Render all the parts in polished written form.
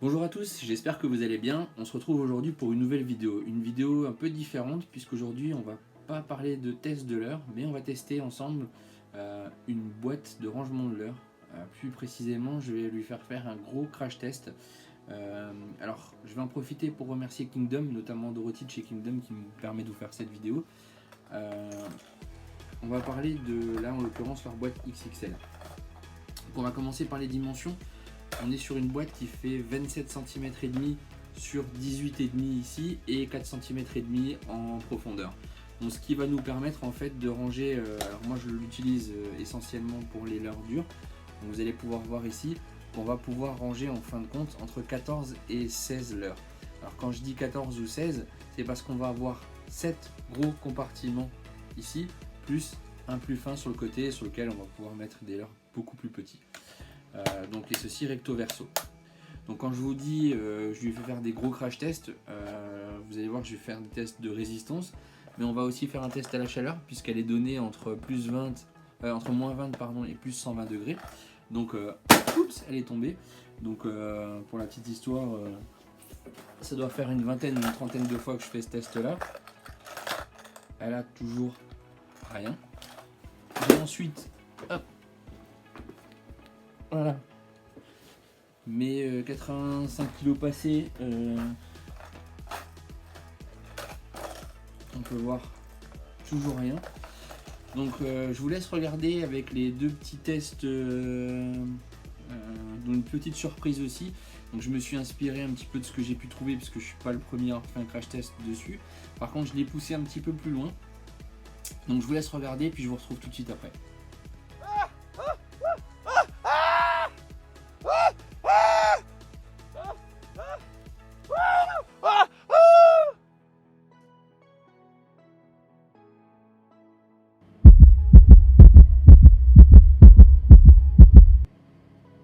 Bonjour à tous, j'espère que vous allez bien. On se retrouve aujourd'hui pour une nouvelle vidéo. Une vidéo un peu différente puisqu'aujourd'hui on va pas parler de test de leurre, mais on va tester ensemble une boîte de rangement de leurre. Plus précisément, je vais lui faire un gros crash test. Alors je vais en profiter pour remercier Kingdom, notamment Dorothy de chez Kingdom qui me permet de vous faire cette vidéo. On va parler de, là en l'occurrence, leur boîte XXL. Donc on va commencer par les dimensions. On est sur une boîte qui fait 27 cm et demi sur 18,5 ici et 4 cm et demi en profondeur. Donc ce qui va nous permettre en fait de ranger, alors moi je l'utilise essentiellement pour les leurres dures. Donc vous allez pouvoir voir ici qu'on va pouvoir ranger en fin de compte entre 14 et 16 leurres. Alors quand je dis 14 ou 16, c'est parce qu'on va avoir 7 gros compartiments ici, plus un plus fin sur le côté sur lequel on va pouvoir mettre des leurres beaucoup plus petits. Donc et ceci recto verso. Donc quand je vous dis je lui fais faire des gros crash tests, vous allez voir que je vais faire des tests de résistance, mais on va aussi faire un test à la chaleur puisqu'elle est donnée entre entre moins 20 pardon, et plus 120 degrés. Donc oups, elle est tombée. Donc pour la petite histoire, ça doit faire une trentaine de fois que je fais ce test là. Elle a toujours rien. Et ensuite, hop, voilà, mes 85 kg passés, on peut voir toujours rien. Donc je vous laisse regarder avec les deux petits tests, dont une petite surprise aussi. Donc je me suis inspiré un petit peu de ce que j'ai pu trouver puisque je suis pas le premier à avoir fait un crash test dessus. Par contre je l'ai poussé un petit peu plus loin. Donc je vous laisse regarder puis je vous retrouve tout de suite après.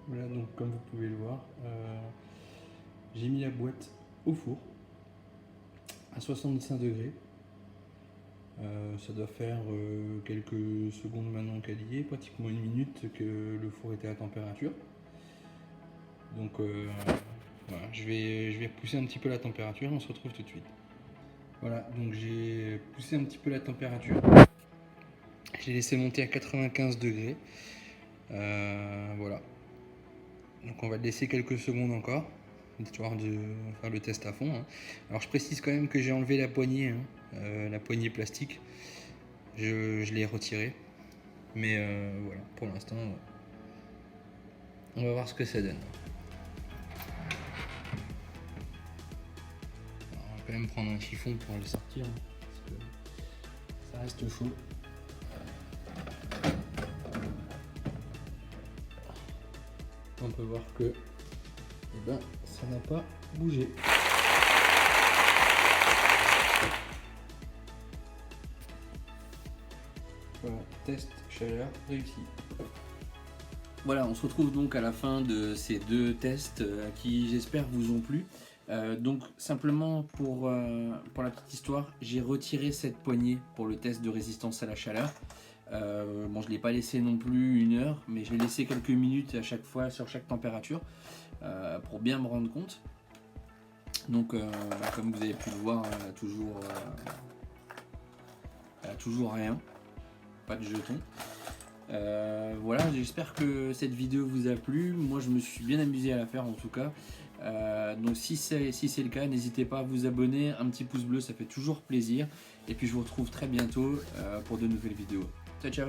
Voilà, donc comme vous pouvez le voir, j'ai mis la boîte au four à 65 degrés. Ça doit faire quelques secondes maintenant qu'elle y est, pratiquement une minute que le four était à température. Donc voilà, je vais repousser un petit peu la température et on se retrouve tout de suite. Voilà, donc j'ai poussé un petit peu la température. J'ai laissé monter à 95 degrés. Voilà. Donc on va le laisser quelques secondes encore, histoire de faire le test à fond. Hein. Alors je précise quand même que j'ai enlevé la poignée, la poignée plastique. Je l'ai retirée. Mais voilà, pour l'instant, on va voir ce que ça donne. Alors, on va quand même prendre un chiffon pour le sortir, hein, parce que ça reste chaud. On peut voir que ça n'a pas bougé. Voilà, test chaleur réussi. Voilà, on se retrouve donc à la fin de ces deux tests qui j'espère vous ont plu. Donc simplement pour la petite histoire, j'ai retiré cette poignée pour le test de résistance à la chaleur. Bon, je ne l'ai pas laissé non plus 1 heure, mais je l'ai laissé quelques minutes à chaque fois sur chaque température pour bien me rendre compte. Donc comme vous avez pu le voir, elle a toujours rien, pas de jetons. Voilà, j'espère que cette vidéo vous a plu. Moi je me suis bien amusé à la faire en tout cas. Donc si c'est le cas, n'hésitez pas à vous abonner, un petit pouce bleu, ça fait toujours plaisir. Et puis je vous retrouve très bientôt pour de nouvelles vidéos. Ciao ciao.